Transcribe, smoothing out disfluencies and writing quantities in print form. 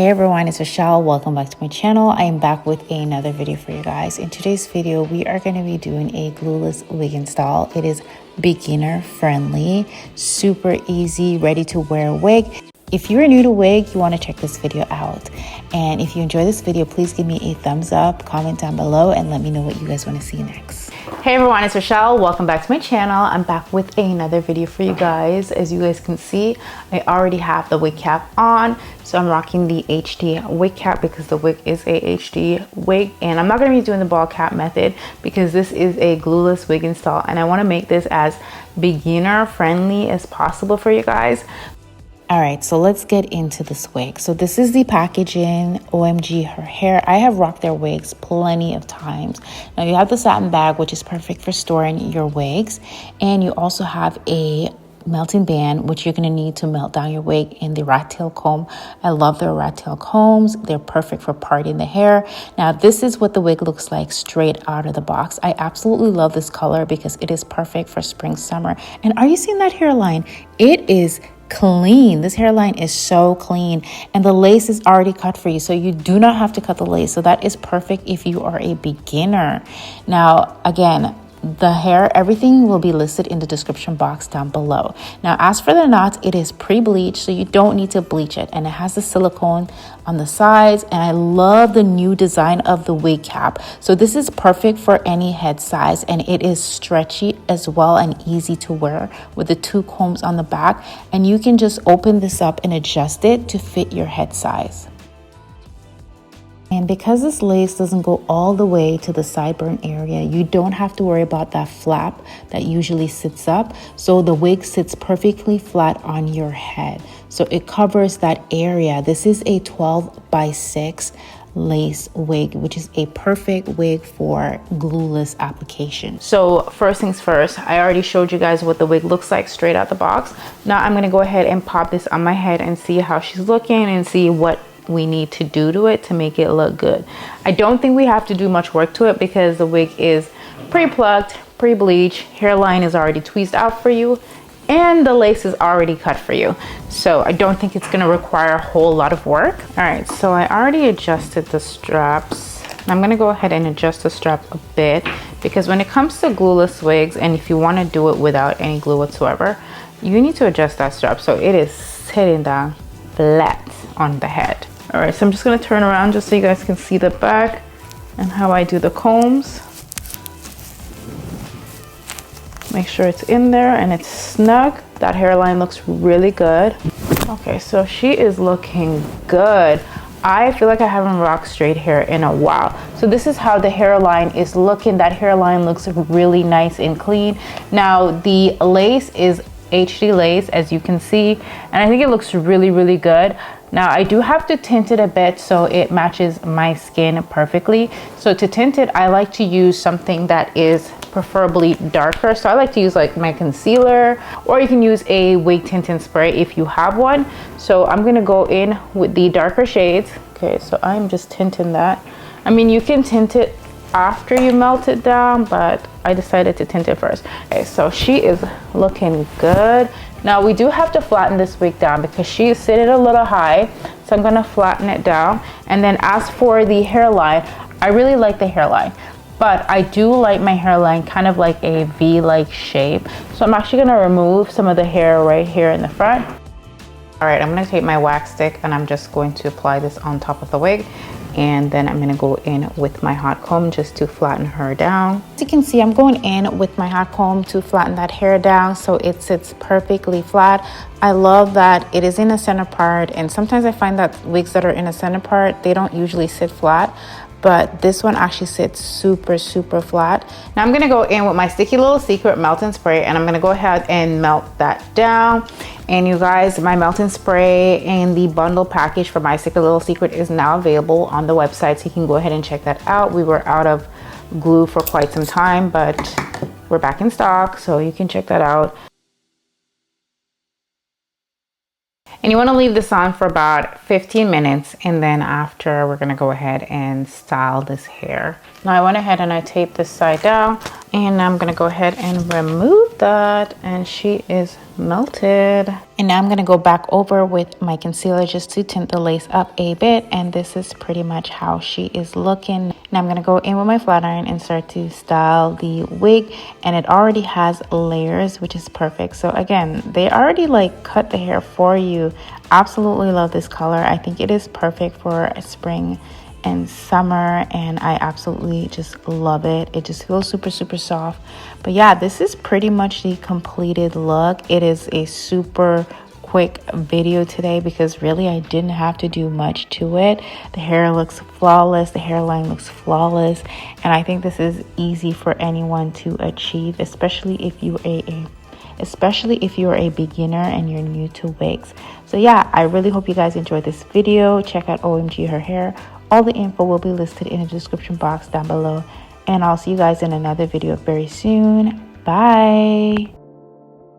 Hey everyone, it's Rochelle. Welcome back to my channel. I am back with another video for you guys. In today's video, we are going to be doing a glueless wig install. It is beginner friendly, super easy, ready to wear wig. If you're new to wig, you want to check this video out. And if you enjoy this video, please give me a thumbs up, comment down below, and let me know what you guys want to see next. Hey everyone, it's Rochelle. Welcome back to my channel. I'm back with another video for you guys. As you guys can see, I already have the wig cap on. So I'm rocking the HD wig cap because the wig is a HD wig. And I'm not going to be doing the ball cap method because this is a glueless wig install. And I want to make this as beginner friendly as possible for you guys. All right, so let's get into this wig. So this is the packaging, OMG her hair. I have rocked their wigs plenty of times. Now you have the satin bag, which is perfect for storing your wigs. And you also have a melting band, which you're gonna need to melt down your wig, in the rat tail comb. I love their rat tail combs. They're perfect for parting the hair. Now this is what the wig looks like straight out of the box. I absolutely love this color because it is perfect for spring, summer. And are you seeing that hairline? It is clean. This hairline is so clean, and the lace is already cut for you, so you do not have to cut the lace. So that is perfect if you are a beginner. Now again, the hair, everything will be listed in the description box down below. Now as for the knots, it is pre-bleached, so you don't need to bleach it, and it has the silicone on the sides. And I love the new design of the wig cap. So this is perfect for any head size, and it is stretchy as well and easy to wear with the two combs on the back. And you can just open this up and adjust it to fit your head size. And because this lace doesn't go all the way to the sideburn area, you don't have to worry about that flap that usually sits up. So the wig sits perfectly flat on your head. So it covers that area. This is a 12x6 lace wig, which is a perfect wig for glueless application. So first things first, I already showed you guys what the wig looks like straight out the box. Now I'm going to go ahead and pop this on my head and see how she's looking and see what we need to do to it to make it look good. I don't think we have to do much work to it because the wig is pre-plucked, pre-bleached, hairline is already tweezed out for you, and the lace is already cut for you. So I don't think it's gonna require a whole lot of work. All right, so I already adjusted the straps. I'm gonna go ahead and adjust the strap a bit because when it comes to glueless wigs, and if you wanna do it without any glue whatsoever, you need to adjust that strap so it is sitting down flat on the head. All right, so I'm just gonna turn around just so you guys can see the back and how I do the combs. Make sure it's in there and it's snug. That hairline looks really good. Okay, so she is looking good. I feel like I haven't rocked straight hair in a while. So this is how the hairline is looking. That hairline looks really nice and clean. Now the lace is HD lace, as you can see, and I think it looks really, really good. Now I do have to tint it a bit so it matches my skin perfectly. So to tint it, I like to use something that is preferably darker. So I like to use like my concealer, or you can use a wig tinting spray if you have one. So I'm gonna go in with the darker shades. Okay, so I'm just tinting that. I mean, you can tint it after you melt it down, but I decided to tint it first. Okay, so she is looking good. Now we do have to flatten this wig down because she is sitting a little high, so I'm gonna flatten it down. And then as for the hairline, I really like the hairline, but I do like my hairline kind of like a V-like shape. So I'm actually gonna remove some of the hair right here in the front. All right, I'm gonna take my wax stick and I'm just going to apply this on top of the wig. And then I'm gonna go in with my hot comb just to flatten her down. As you can see, I'm going in with my hot comb to flatten that hair down so it sits perfectly flat. I love that it is in a center part, and sometimes I find that wigs that are in a center part, they don't usually sit flat, but this one actually sits super, super flat. Now I'm gonna go in with my Sticky Little Secret melting spray, and I'm gonna go ahead and melt that down. And you guys, my melting spray and the bundle package for my Sticky Little Secret is now available on the website, so you can go ahead and check that out. We were out of glue for quite some time, but we're back in stock, so you can check that out. And you want to leave this on for about 15 minutes, and then after we're going to go ahead and style this hair. Now I went ahead and I taped this side down. And now I'm gonna go ahead and remove that, and she is melted. And now I'm gonna go back over with my concealer just to tint the lace up a bit, and this is pretty much how she is looking. Now I'm gonna go in with my flat iron and start to style the wig, and it already has layers, which is perfect. So again, they already like cut the hair for you. Absolutely love this color. I think it is perfect for spring and summer, and I absolutely just love it. It just feels super soft. But yeah, this is pretty much the completed look. It is a super quick video today because really I didn't have to do much to it. The hair looks flawless, the hairline looks flawless, and I think this is easy for anyone to achieve, especially if you are a beginner and you're new to wigs. So yeah, I really hope you guys enjoyed this video. Check out OMG Her Hair. All the info will be listed in the description box down below, and I'll see you guys in another video very soon. Bye.